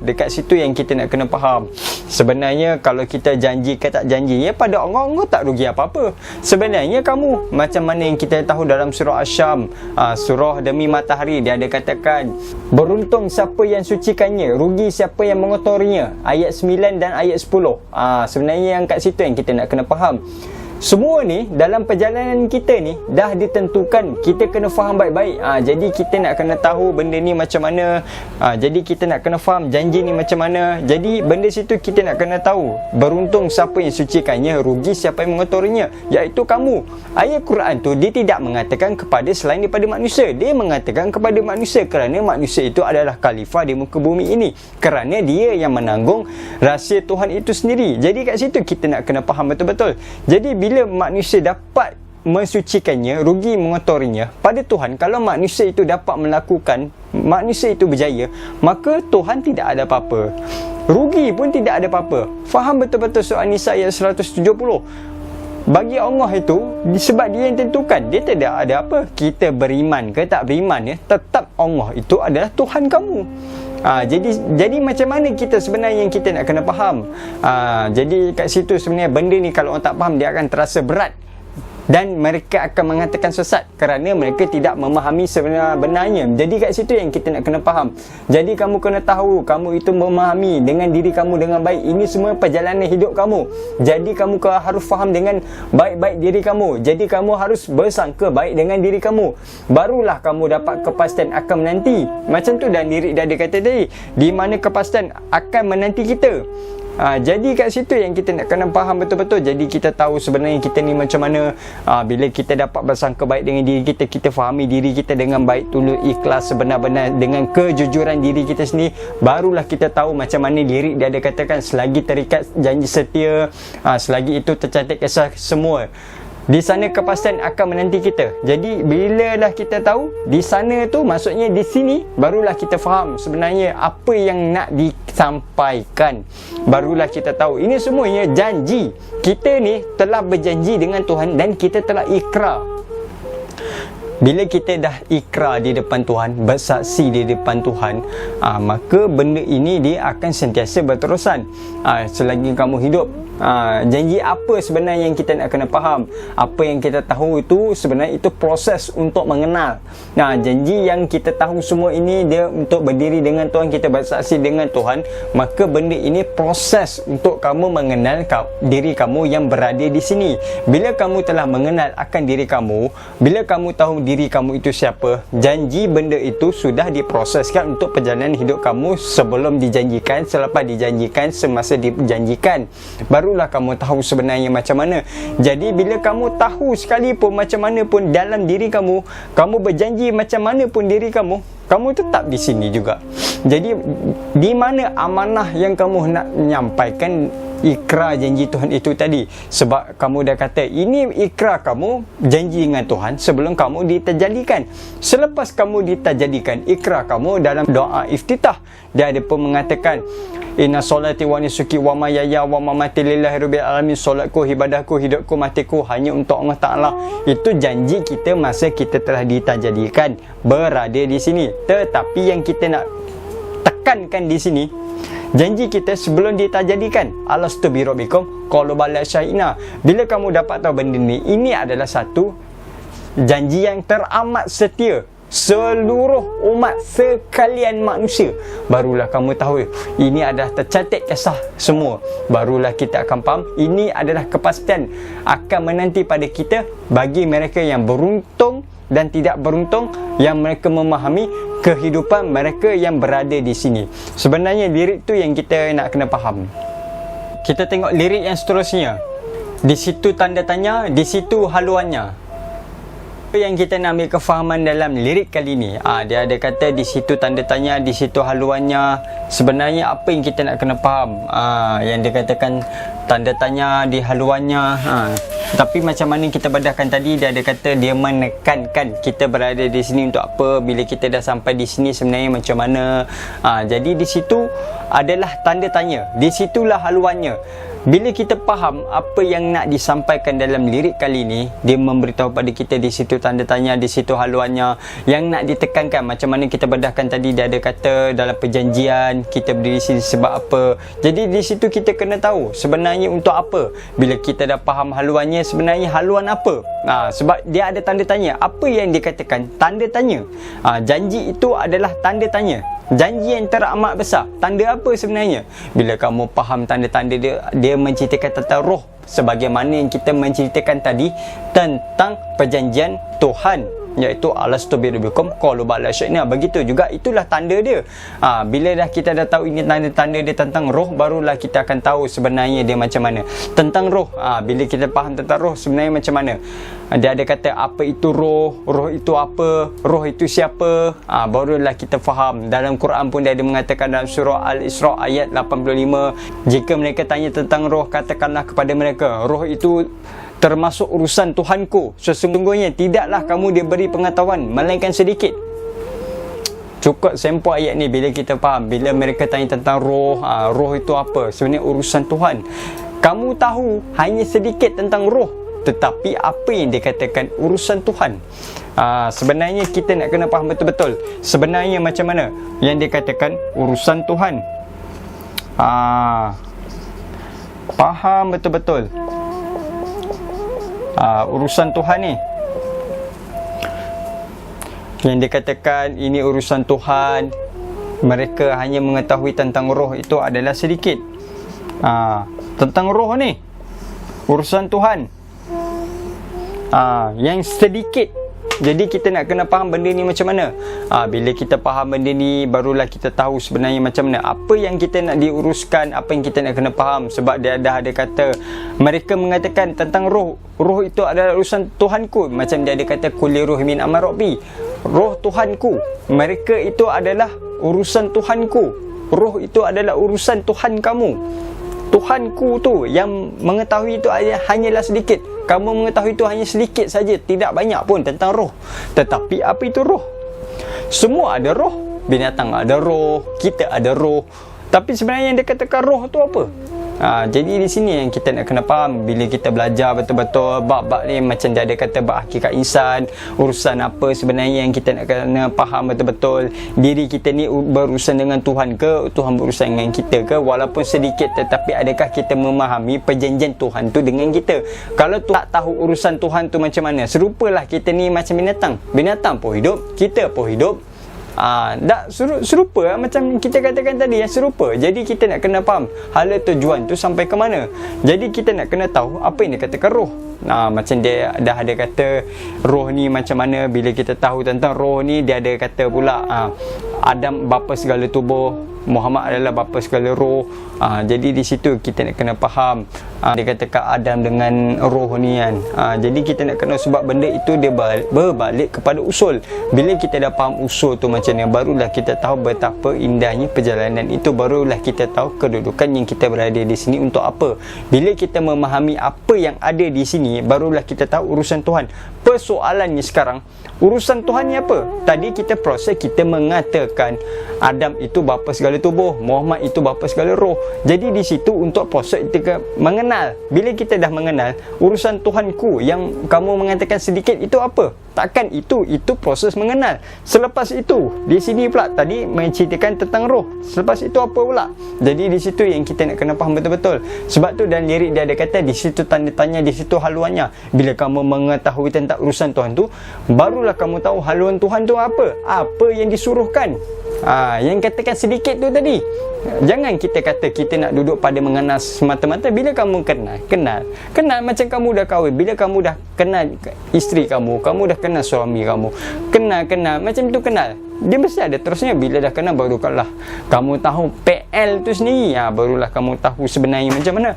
dekat situ yang kita nak kena faham. Sebenarnya kalau kita janji ke tak janji, ya pada Allah, Allah tak rugi apa-apa. Sebenarnya kamu macam mana yang kita tahu dalam surah Asy-Syams, surah demi matahari, dia ada katakan beruntung siapa yang sucikannya, rugi siapa yang mengotorinya. Ayat 9 dan ayat 10. Sebenarnya yang kat situ yang kita nak kena faham. Semua ni dalam perjalanan kita ni dah ditentukan. Kita kena faham baik-baik. Jadi kita nak kena tahu benda ni macam mana. Jadi kita nak kena faham janji ni macam mana. Jadi benda situ kita nak kena tahu beruntung siapa yang sucikannya, rugi siapa yang mengotorinya, iaitu kamu. Ayat Quran tu dia tidak mengatakan kepada selain daripada manusia. Dia mengatakan kepada manusia kerana manusia itu adalah khalifah di muka bumi ini. Kerana dia yang menanggung rahsia Tuhan itu sendiri. Jadi kat situ kita nak kena faham betul-betul. Jadi bila manusia dapat mensucikannya, rugi mengotorinya pada Tuhan, kalau manusia itu dapat melakukan, manusia itu berjaya, maka Tuhan tidak ada apa-apa, rugi pun tidak ada apa-apa. Faham betul-betul surah An-Nisa ayat 170. Bagi Allah itu, sebab dia yang tentukan, dia tidak ada apa. Kita beriman ke tak beriman, tetap Allah itu adalah Tuhan kamu. Jadi macam mana kita sebenarnya yang kita nak kena faham. Jadi kat situ sebenarnya benda ni kalau orang tak faham, dia akan terasa berat. Dan mereka akan mengatakan sesat kerana mereka tidak memahami sebenarnya. Jadi kat situ yang kita nak kena faham. Jadi kamu kena tahu, kamu itu memahami dengan diri kamu dengan baik. Ini semua perjalanan hidup kamu. Jadi kamu harus faham dengan baik-baik diri kamu. Jadi kamu harus bersangka baik dengan diri kamu. Barulah kamu dapat kepastian akan menanti. Macam tu dan diri dah dikata tadi, di mana kepastian akan menanti kita. Jadi kat situ yang kita nak kena faham betul-betul. Jadi kita tahu sebenarnya kita ni macam mana. Bila kita dapat bersangka baik dengan diri kita, kita fahami diri kita dengan baik, tulus, ikhlas, sebenar-benar dengan kejujuran diri kita sendiri, barulah kita tahu macam mana diri dia ada katakan selagi terikat janji setia, selagi itu tercatat kisah semua, di sana kepastian akan menanti kita. Jadi bila lah kita tahu di sana tu, maksudnya di sini, barulah kita faham sebenarnya apa yang nak disampaikan. Barulah kita tahu ini semuanya janji. Kita ni telah berjanji dengan Tuhan dan kita telah ikrar. Bila kita dah ikrar di depan Tuhan, bersaksi di depan Tuhan, maka benda ini dia akan sentiasa berterusan selagi kamu hidup. Janji apa sebenarnya yang kita nak kena faham. Apa yang kita tahu itu sebenarnya itu proses untuk mengenal. Janji yang kita tahu semua ini dia untuk berdiri dengan Tuhan, kita bersaksi dengan Tuhan, maka benda ini proses untuk kamu mengenal diri kamu yang berada di sini. Bila kamu telah mengenal akan diri kamu, bila kamu tahu diri kamu itu siapa, janji benda itu sudah diproseskan untuk perjalanan hidup kamu sebelum dijanjikan, selepas dijanjikan, semasa dijanjikan. Baru barulah kamu tahu sebenarnya macam mana. Jadi bila kamu tahu sekalipun macam mana pun dalam diri kamu, kamu berjanji macam mana pun diri kamu, kamu tetap di sini juga. Jadi di mana amanah yang kamu nak menyampaikan ikrar janji Tuhan itu tadi? Sebab kamu dah kata ini ikrar kamu, janji dengan Tuhan sebelum kamu ditajadikan. Selepas kamu ditajadikan, ikrar kamu dalam doa iftitah, dia ada pun mengatakan, inna solati wa nusuki wa mayaya wa mamati lillahi rabbil alamin. Solatku, ibadahku, hidupku, matiku hanya untuk Allah Ta'ala. Itu janji kita masa kita telah ditajadikan, berada di sini. Tetapi yang kita nak tekankan di sini, janji kita sebelum ditajadikan, alastu bi rabbikum qalu bala syahidna. Bila kamu dapat tahu benda ni, ini adalah satu janji yang teramat setia seluruh umat sekalian manusia, barulah kamu tahu ini adalah tercatat kisah semua. Barulah kita akan faham ini adalah kepastian akan menanti pada kita bagi mereka yang beruntung dan tidak beruntung, yang mereka memahami kehidupan mereka yang berada di sini. Sebenarnya lirik tu yang kita nak kena faham. Kita tengok lirik yang seterusnya. Di situ tanda tanya, di situ haluannya. Apa yang kita nak ambil kefahaman dalam lirik kali ni? Dia ada kata di situ tanda tanya, di situ haluannya. Sebenarnya apa yang kita nak kena faham? Yang dia katakan tanda tanya di haluannya. Tapi macam mana kita bedahkan tadi, dia ada kata dia menekankan kita berada di sini untuk apa, bila kita dah sampai di sini sebenarnya macam mana. Jadi di situ adalah tanda tanya, di situlah haluannya. Bila kita faham apa yang nak disampaikan dalam lirik kali ni, dia memberitahu pada kita di situ tanda tanya, di situ haluannya. Yang nak ditekankan, macam mana kita bedahkan tadi, dia ada kata dalam perjanjian kita berdiri sini sebab apa. Jadi di situ kita kena tahu sebenarnya untuk apa. Bila kita dah faham haluannya, sebenarnya haluan apa? Sebab dia ada tanda tanya. Apa yang dikatakan tanda tanya? Janji itu adalah tanda tanya, janji yang teramat besar. Tanda apa sebenarnya? Bila kamu faham tanda-tanda dia menceritakan tentang roh, sebagaimana yang kita menceritakan tadi tentang perjanjian Tuhan, iaitu alastu bi rabbikum qalu bala syahidna. Begitu juga itulah tanda dia. Bila dah kita dah tahu ini tanda-tanda dia tentang roh, barulah kita akan tahu sebenarnya dia macam mana tentang roh. Bila kita faham tentang roh sebenarnya macam mana, dia ada kata apa itu roh, roh itu apa, roh itu siapa, barulah kita faham. Dalam Quran pun dia ada mengatakan dalam surah Al-Isra ayat 85, jika mereka tanya tentang roh, katakanlah kepada mereka, roh itu termasuk urusan Tuhanku. Sesungguhnya tidaklah kamu diberi pengetahuan melainkan sedikit. Cukup sampel ayat ni bila kita faham. Bila mereka tanya tentang roh, roh itu apa, sebenarnya urusan Tuhan. Kamu tahu hanya sedikit tentang roh, tetapi apa yang dikatakan urusan Tuhan. Sebenarnya kita nak kena faham betul-betul sebenarnya macam mana yang dikatakan urusan Tuhan. Faham betul-betul urusan Tuhan ni, yang dikatakan ini urusan Tuhan. Mereka hanya mengetahui tentang roh itu adalah sedikit. Tentang roh ni, urusan Tuhan, yang sedikit. Jadi kita nak kena faham benda ni macam mana. Bila kita faham benda ni, barulah kita tahu sebenarnya macam mana apa yang kita nak diuruskan, apa yang kita nak kena faham. Sebab dia dah ada kata, mereka mengatakan tentang roh, roh itu adalah urusan Tuhanku. Macam dia ada kata kulli ruh min amri rabbi, roh Tuhanku. Mereka itu adalah urusan Tuhanku. Roh itu adalah urusan Tuhan kamu. Tuhanku tu yang mengetahui itu hanyalah sedikit. Kamu mengetahui itu hanya sedikit saja, tidak banyak pun tentang roh. Tetapi apa itu roh? Semua ada roh. Binatang ada roh, kita ada roh. Tapi sebenarnya yang dia katakan roh tu apa? Jadi di sini yang kita nak kena faham. Bila kita belajar betul-betul bab-bab ni, macam dia ada kata bab hakikat insan, urusan apa sebenarnya yang kita nak kena faham betul-betul. Diri kita ni berurusan dengan Tuhan ke, Tuhan berurusan dengan kita ke, walaupun sedikit, tetapi adakah kita memahami perjanjian Tuhan tu dengan kita? Kalau tak tahu urusan Tuhan tu macam mana, serupalah kita ni macam binatang. Binatang pun hidup, kita pun hidup. Tak serupa macam kita katakan tadi, yang serupa. Jadi kita nak kena faham hala tujuan tu sampai ke mana. Jadi kita nak kena tahu apa yang dikatakan roh. Macam dia dah ada kata roh ni macam mana. Bila kita tahu tentang roh ni, dia ada kata pula Adam bapa segala tubuh, Muhammad adalah bapa segala roh. Jadi di situ kita nak kena faham, dia katakan Adam dengan roh ni kan. Jadi kita nak kena, sebab benda itu dia berbalik kepada usul. Bila kita dah faham usul tu macam ni, barulah kita tahu betapa indahnya perjalanan itu. Barulah kita tahu kedudukan yang kita berada di sini untuk apa. Bila kita memahami apa yang ada di sini, barulah kita tahu urusan Tuhan. Persoalannya sekarang, urusan Tuhan ni apa? Tadi kita proses, kita mengatakan Adam itu bapa segala tubuh, Muhammad itu bapa segala roh. Jadi di situ untuk proses kita mengenal. Bila kita dah mengenal, urusan Tuhanku yang kamu mengatakan sedikit itu apa? Takkan itu proses mengenal. Selepas itu, di sini pula tadi menceritakan tentang roh. Selepas itu apa pula? Jadi di situ yang kita nak kena faham betul-betul. Sebab tu dalam lirik dia ada kata, di situ tanda tanya, di situ haluannya. Bila kamu mengetahui tentang urusan Tuhan tu, barulah kamu tahu haluan Tuhan tu apa. Apa yang disuruhkan. Yang katakan sedikit tu tadi. Jangan kita kata kita nak duduk pada mengenal semata-mata. Bila kamu kenal macam kamu dah kahwin. Bila kamu dah kenal isteri kamu dah kenal suami kamu, kenal macam tu kenal. Dia mesti ada terusnya. Bila dah kenal, barulah kamu tahu PL tu sendiri. Barulah kamu tahu sebenarnya macam mana.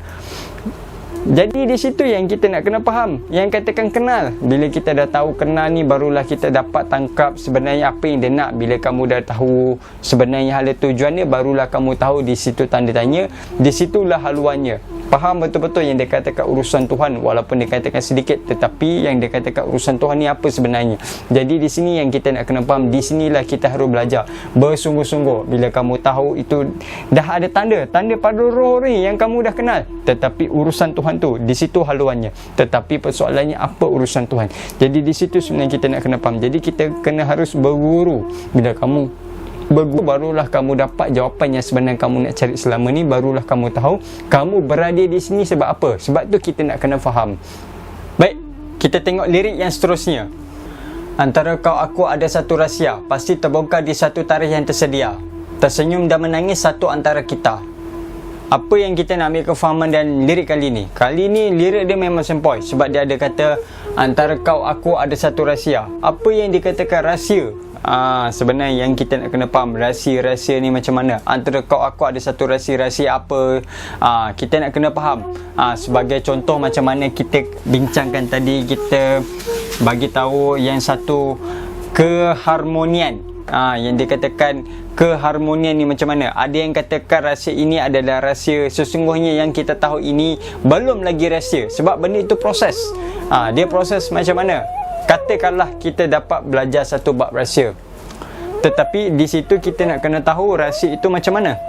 Jadi di situ yang kita nak kena faham. Yang katakan kenal, bila kita dah tahu kenal ni, barulah kita dapat tangkap sebenarnya apa yang dia nak. Bila kamu dah tahu sebenarnya hal tujuannya, barulah kamu tahu di situ tanda tanya, di situlah haluannya. Faham betul-betul yang dia katakan urusan Tuhan, walaupun dia katakan sedikit, tetapi yang dia katakan urusan Tuhan ni apa sebenarnya. Jadi di sini yang kita nak kena faham, di sinilah kita harus belajar bersungguh-sungguh. Bila kamu tahu itu dah ada tanda pada roh ni yang kamu dah kenal, tetapi urusan Tuhan tu, di situ haluannya. Tetapi persoalannya apa urusan Tuhan. Jadi di situ sebenarnya kita nak kena faham. Jadi kita kena harus berguru. Bila kamu berguru, barulah kamu dapat jawapan yang sebenarnya kamu nak cari selama ni. Barulah kamu tahu kamu berada di sini sebab apa. Sebab tu kita nak kena faham. Baik, kita tengok lirik yang seterusnya. Antara kau aku ada satu rahsia, pasti terbongkar di satu tarikh yang tersedia. Tersenyum dan menangis satu antara kita. Apa yang kita nak ambil kefahaman dan lirik kali ni? Kali ni lirik dia memang sempoi. Sebab dia ada kata antara kau aku ada satu rahsia. Apa yang dikatakan rahsia? Sebenarnya yang kita nak kena faham, rahsia ni macam mana. Antara kau aku ada satu rahsia apa? Kita nak kena faham. Sebagai contoh macam mana kita bincangkan tadi, kita bagi tahu yang satu keharmonian. Yang dikatakan keharmonian ni macam mana. Ada yang katakan rahsia ini adalah rahsia, sesungguhnya yang kita tahu ini belum lagi rahsia. Sebab benda itu proses. Dia proses macam mana. Katakanlah kita dapat belajar satu bab rahsia, tetapi di situ kita nak kena tahu rahsia itu macam mana.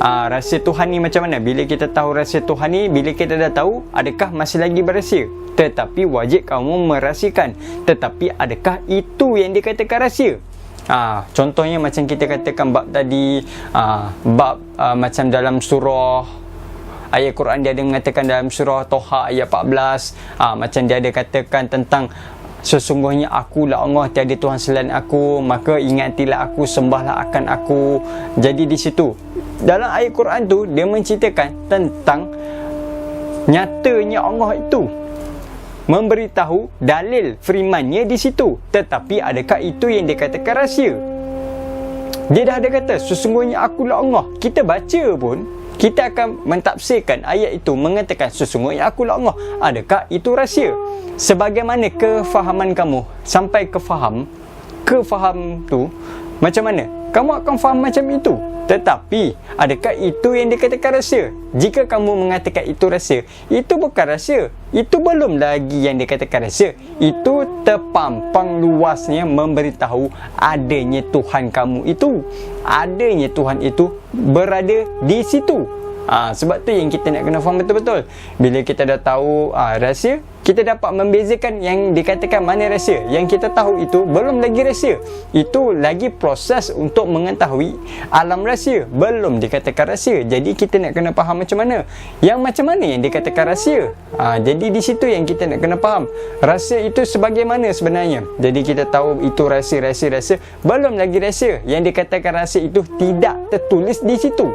Rahsia Tuhan ni macam mana. Bila kita tahu rahsia Tuhan ni, bila kita dah tahu, adakah masih lagi berahsia? Tetapi wajib kamu merahsiakan. Tetapi adakah itu yang dikatakan rahsia? Contohnya macam kita katakan bab tadi, bab macam dalam surah, ayat Quran dia ada mengatakan dalam surah Toha ayat 14, macam dia ada katakan tentang sesungguhnya akulah Allah, tiada Tuhan selain aku, maka ingatilah aku, sembahlah akan aku. Jadi di situ dalam ayat Quran tu dia menceritakan tentang nyatanya Allah itu, memberitahu dalil firman-Nya di situ. Tetapi adakah itu yang dikatakan rahsia? Dia dah ada kata sesungguhnya akulah Allah. Kita baca pun kita akan mentafsirkan ayat itu mengatakan sesungguhnya akulah Allah. Adakah itu rahsia? Sebagaimana kefahaman kamu sampai kefaham tu macam mana? Kamu akan faham macam itu. Tetapi adakah itu yang dikatakan rahsia? Jika kamu mengatakan itu rahsia, itu bukan rahsia. Itu belum lagi yang dikatakan rahsia. Itu terpampang luasnya memberitahu adanya Tuhan kamu itu. Adanya Tuhan itu berada di situ. Sebab tu yang kita nak kena faham betul-betul. Bila kita dah tahu rahsia, kita dapat membezakan yang dikatakan mana rahsia. Yang kita tahu itu belum lagi rahsia. Itu lagi proses untuk mengetahui alam rahsia, belum dikatakan rahsia. Jadi kita nak kena faham macam mana. Yang macam mana yang dikatakan rahsia. Jadi di situ yang kita nak kena faham. Rahsia itu sebagaimana sebenarnya. Jadi kita tahu itu rahsia. Belum lagi rahsia. Yang dikatakan rahsia itu tidak tertulis di situ.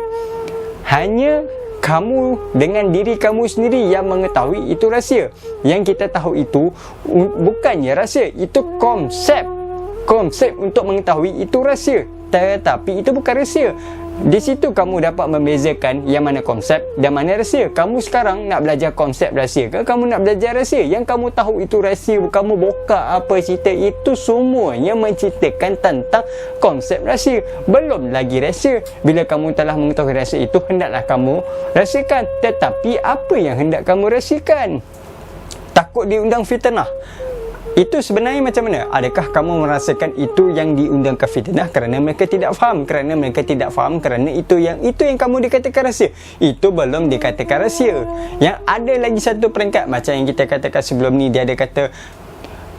Hanya kamu dengan diri kamu sendiri yang mengetahui itu rahsia. Yang kita tahu itu bukannya rahsia, itu konsep untuk mengetahui itu rahsia. Tetapi itu bukan rahsia. Di situ kamu dapat membezakan yang mana konsep dan mana rahsia. Kamu sekarang nak belajar konsep rahsia ke kamu nak belajar rahsia? Yang kamu tahu itu rahsia, kamu buka apa cerita, itu semuanya menceritakan tentang konsep rahsia. Belum lagi rahsia. Bila kamu telah mengetahui rahsia itu, hendaklah kamu rahsiakan. Tetapi apa yang hendak kamu rahsiakan? Takut diundang fitnah. Itu sebenarnya macam mana? Adakah kamu merasakan itu yang diundang ke fitnah kerana mereka tidak faham? Kerana mereka tidak faham, kerana itu yang kamu dikatakan rahsia. Itu belum dikatakan rahsia. Yang ada lagi satu peringkat, macam yang kita katakan sebelum ni, dia ada kata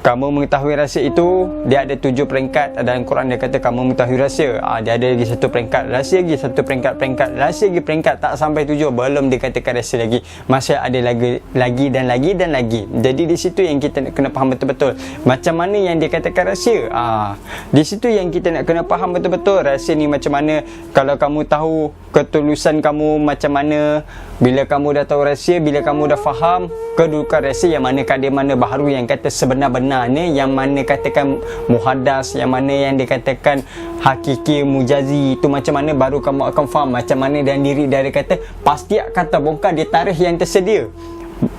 kamu mengetahui rahsia itu, dia ada 7 peringkat. Dalam Quran dia kata kamu mengetahui rahsia. Dia ada lagi satu peringkat rahsia, lagi satu peringkat rahsia, lagi peringkat tak sampai 7, belum dikatakan rahsia lagi. Masih ada lagi dan lagi. Jadi di situ yang kita nak kena faham betul-betul macam mana yang dikatakan rahsia. Di situ yang kita nak kena faham betul-betul rahsia ni macam mana. Kalau kamu tahu ketulusan kamu macam mana, bila kamu dah tahu rahsia, bila kamu dah faham kedudukan rahsia, yang mana kadir mana baharu yang kata sebenar-benarnya, yang mana katakan muhaddas, yang mana yang dikatakan hakiki mujazi, itu macam mana, baru kamu akan faham macam mana. Dan diri dia kata pasti akan terbongkar di tarikh yang tersedia.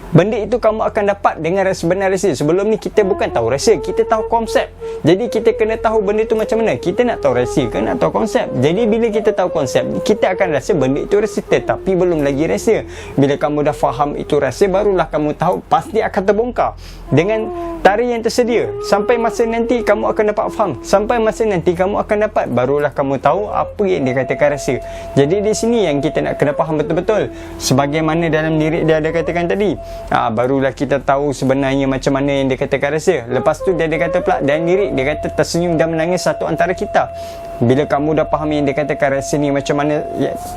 Benda itu kamu akan dapat dengan sebenar rahsia. Sebelum ni kita bukan tahu rahsia, kita tahu konsep. Jadi kita kena tahu benda itu macam mana. Kita nak tahu rahsia ke nak tahu konsep. Jadi bila kita tahu konsep, kita akan rasa benda itu rahsia, tetapi belum lagi rahsia. Bila kamu dah faham itu rahsia, barulah kamu tahu pasti akan terbongkar dengan tarikh yang tersedia. Sampai masa nanti kamu akan dapat faham. Sampai masa nanti kamu akan dapat, barulah kamu tahu apa yang dikatakan rahsia. Jadi di sini yang kita nak kena faham betul-betul. Sebagaimana dalam diri dia ada katakan tadi, barulah kita tahu sebenarnya macam mana yang dia katakan rahsia. Lepas tu dia kata pula dalam diri dia kata tersenyum dan menangis satu antara kita. Bila kamu dah faham yang dia katakan rahsia ni macam mana,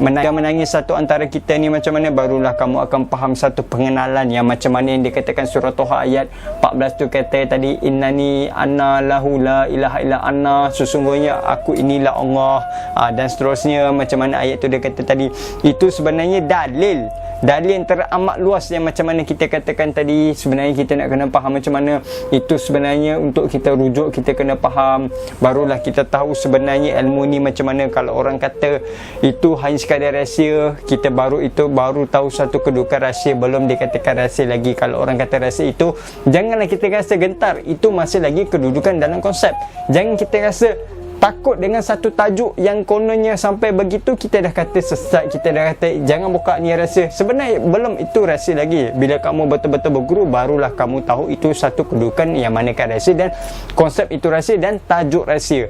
menangis satu antara kita ni macam mana, barulah kamu akan faham satu pengenalan yang macam mana yang dikatakan surah Toha ayat 14 tu kata tadi, innani anna lahu la ilaha illa anna, sesungguhnya aku inilah Allah. Dan seterusnya macam mana ayat tu dia kata tadi. Itu sebenarnya dalil yang teramat luas yang macam mana kita katakan tadi. Sebenarnya kita nak kena faham macam mana. Itu sebenarnya untuk kita rujuk, kita kena faham, barulah kita tahu sebenarnya ilmu ni macam mana. Kalau orang kata itu hanya sekadar rahsia, kita baru tahu satu kedudukan rahsia, belum dikatakan rahsia lagi. Kalau orang kata rahsia itu, janganlah kita rasa gentar, itu masih lagi kedudukan dalam konsep. Jangan kita rasa takut dengan satu tajuk yang kononnya sampai begitu kita dah kata sesat, kita dah kata jangan buka ni rahsia. Sebenarnya belum itu rahsia lagi. Bila kamu betul-betul berguru, barulah kamu tahu itu satu kedudukan yang manakah rahsia dan konsep itu rahsia dan tajuk rahsia.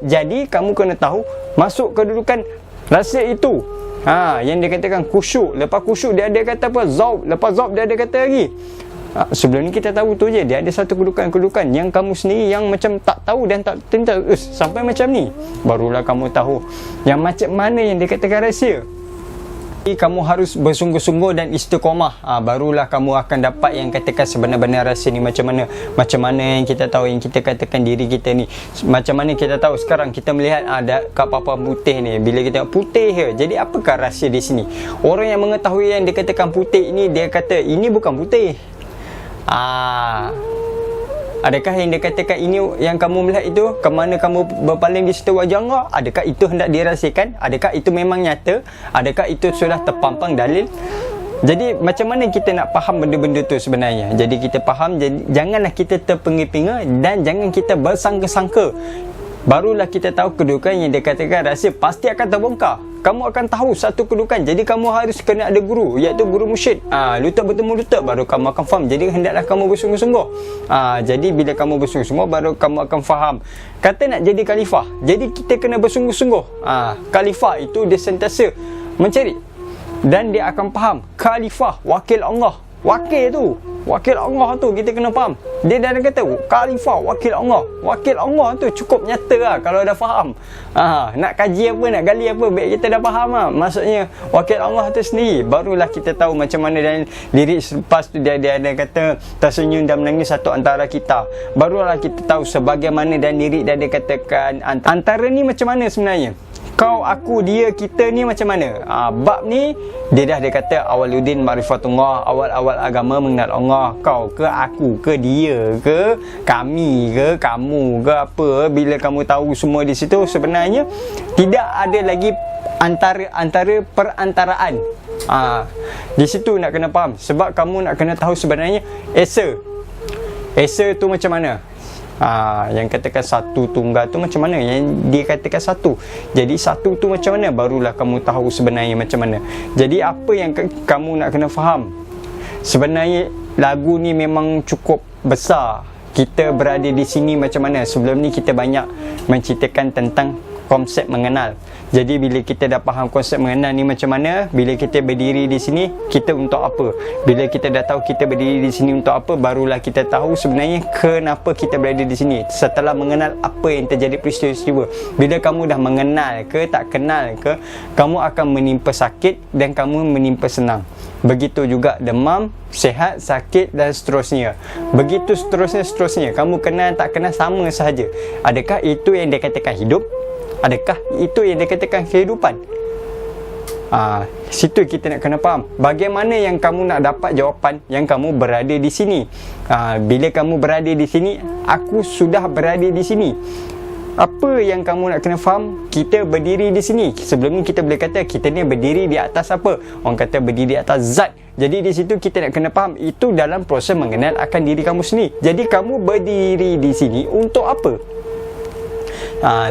Jadi kamu kena tahu masuk kedudukan rahsia itu. Yang dia katakan khusyuk. Lepas khusyuk dia ada kata apa? Zaub. Lepas zaub dia ada kata lagi. Sebelum ni kita tahu tu je, dia ada satu kedudukan yang kamu sendiri yang macam tak tahu dan tak tahu sampai macam ni, barulah kamu tahu yang macam mana yang dikatakan rahsia. Jadi kamu harus bersungguh-sungguh dan istiqamah, barulah kamu akan dapat yang katakan sebenar-benar rahsia ni macam mana. Macam mana yang kita tahu, yang kita katakan diri kita ni macam mana kita tahu. Sekarang kita melihat ada kat papan putih ni, bila kita tengok putih je. Jadi apakah rahsia di sini? Orang yang mengetahui yang dikatakan putih ini, dia kata ini bukan putih. Adakah yang dia katakan ini yang kamu melihat itu, kemana kamu berpaling di situ wajah Allah, adakah itu hendak dirahsiakan? Adakah itu memang nyata? Adakah itu sudah terpampang dalil? Jadi macam mana kita nak faham benda-benda tu sebenarnya? Jadi kita faham, janganlah kita terpinga-pinga dan jangan kita bersangka-sangka. Barulah kita tahu kedudukan yang dia katakan rahsia pasti akan terbongkar. Kamu akan tahu satu kedudukan. Jadi kamu harus kena ada guru, iaitu guru mursyid. Lutut bertemu lutut, baru kamu akan faham. Jadi hendaklah kamu bersungguh-sungguh. Jadi bila kamu bersungguh-sungguh, baru kamu akan faham. Kata nak jadi khalifah, jadi kita kena bersungguh-sungguh. Khalifah itu dia sentiasa mencari, dan dia akan faham khalifah, wakil Allah. Wakil Allah tu kita kena faham. Dia dah kata khalifah, wakil Allah. Wakil Allah tu cukup nyata lah kalau dah faham. Nak kaji apa, nak gali apa, baik kita dah faham lah. Maksudnya wakil Allah tu sendiri, barulah kita tahu macam mana. Dan lirik selepas tu dia ada kata tersenyum dan menangis satu antara kita. Barulah kita tahu sebagaimana dan lirik dia ada katakan antara ni macam mana sebenarnya. Kau, aku, dia, kita ni macam mana? Bab ni dia kata awaluddin ma'rifatullah, awal-awal agama mengenal Allah. Kau ke, aku ke, dia ke, kami ke, kamu ke, apa, bila kamu tahu semua di situ, sebenarnya tidak ada lagi antara perantaraan. Di situ nak kena faham, sebab kamu nak kena tahu sebenarnya Esa tu macam mana. Yang katakan satu tunggal tu macam mana, yang dia katakan satu. Jadi satu tu macam mana, barulah kamu tahu sebenarnya macam mana. Jadi apa yang kamu nak kena faham, sebenarnya lagu ni memang cukup besar. Kita berada di sini macam mana. Sebelum ni kita banyak menceritakan tentang konsep mengenal. Jadi bila kita dah faham konsep mengenal ni macam mana, bila kita berdiri di sini, kita untuk apa? Bila kita dah tahu kita berdiri di sini untuk apa, barulah kita tahu sebenarnya kenapa kita berada di sini. Setelah mengenal apa yang terjadi peristiwa. Bila kamu dah mengenal ke, tak kenal ke, kamu akan menimpa sakit dan kamu menimpa senang. Begitu juga demam, sihat, sakit dan seterusnya. Begitu seterusnya. Kamu kenal, tak kenal, sama sahaja. Adakah itu yang dikatakan hidup? Adakah itu yang dikatakan kehidupan? Situ kita nak kena faham. Bagaimana yang kamu nak dapat jawapan yang kamu berada di sini? Bila kamu berada di sini, aku sudah berada di sini. Apa yang kamu nak kena faham? Kita berdiri di sini. Sebelum ni kita boleh kata kita ni berdiri di atas apa? Orang kata berdiri di atas zat. Jadi di situ kita nak kena faham, itu dalam proses mengenal akan diri kamu sendiri. Jadi kamu berdiri di sini untuk apa?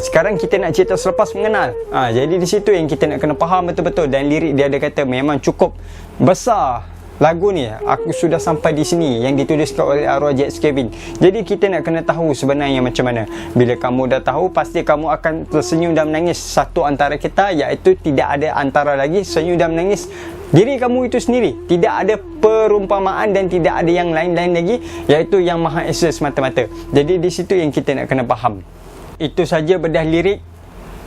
Sekarang kita nak cerita selepas mengenal. Jadi di situ yang kita nak kena faham betul-betul. Dan lirik dia ada kata memang cukup besar lagu ni. Aku sudah sampai di sini, yang dituliskan oleh arwah J.S. Kevin. Jadi kita nak kena tahu sebenarnya macam mana. Bila kamu dah tahu, pasti kamu akan tersenyum dan menangis. Satu antara kita, iaitu tidak ada antara lagi, senyum dan menangis diri kamu itu sendiri. Tidak ada perumpamaan dan tidak ada yang lain-lain lagi, iaitu yang Maha Esa semata-mata. Jadi di situ yang kita nak kena faham. Itu saja bedah lirik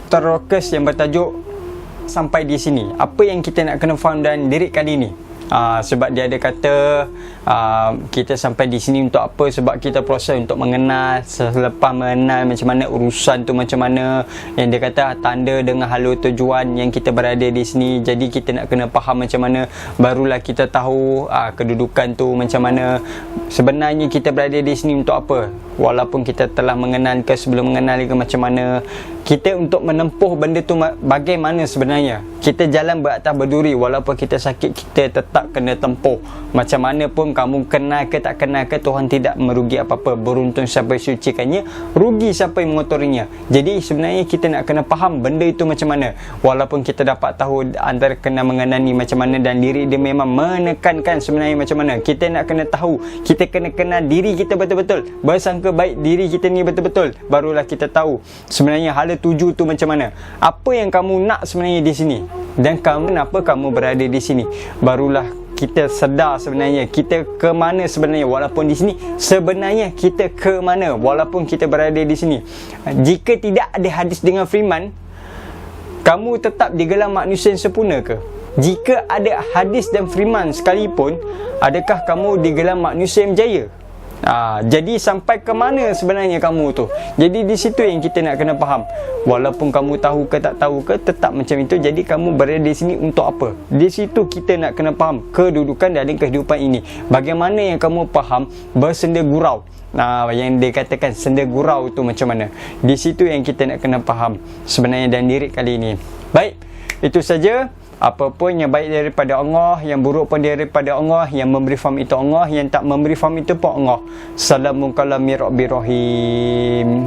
terrokes yang bertajuk Sampai di Sini. Apa yang kita nak kena faham dalam lirik kali ni? Sebab dia ada kata kita sampai di sini untuk apa? Sebab kita proses untuk mengenal. Selepas mengenal macam mana urusan tu macam mana, yang dia kata tanda dengan halu tujuan yang kita berada di sini. Jadi kita nak kena faham macam mana, barulah kita tahu kedudukan tu macam mana. Sebenarnya kita berada di sini untuk apa? Walaupun kita telah mengenal ke, sebelum mengenal ke macam mana, kita untuk menempuh benda tu bagaimana sebenarnya. Kita jalan beratas berduri, walaupun kita sakit, kita tetap kena tempuh. Macam mana pun kamu kenal ke tak kenal ke, Tuhan tidak merugi apa-apa. Beruntung siapa yang sucikannya, rugi siapa yang mengotorinya. Jadi sebenarnya kita nak kena faham benda itu macam mana. Walaupun kita dapat tahu antara kena mengenal ni macam mana, dan lirik dia memang menekankan sebenarnya macam mana. Kita nak kena tahu, kita kena kenal diri kita betul-betul, bersangka baik diri kita ni betul-betul, barulah kita tahu sebenarnya hala tuju tu macam mana. Apa yang kamu nak sebenarnya di sini, dan kenapa kamu berada di sini. Barulah kita sedar sebenarnya kita ke mana sebenarnya. Walaupun di sini, sebenarnya kita ke mana walaupun kita berada di sini. Jika tidak ada hadis dengan firman, kamu tetap digelar manusia yang sempurna ke? Jika ada hadis dan firman sekalipun, adakah kamu digelar manusia yang berjaya? Jadi sampai ke mana sebenarnya kamu tu? Jadi di situ yang kita nak kena faham. Walaupun kamu tahu ke tak tahu ke, tetap macam itu. Jadi kamu berada di sini untuk apa? Di situ kita nak kena faham kedudukan dalam kehidupan ini. Bagaimana yang kamu faham bersenda gurau. Yang dia katakan senda gurau tu macam mana. Di situ yang kita nak kena faham sebenarnya dan lirik kali ini. Baik, itu saja. Apa pun yang baik daripada Allah, yang buruk pun daripada Allah. Yang memberi faham itu Allah, yang tak memberi faham itu pun Allah. Assalamualaikum warahmatullahi wabarakatuh.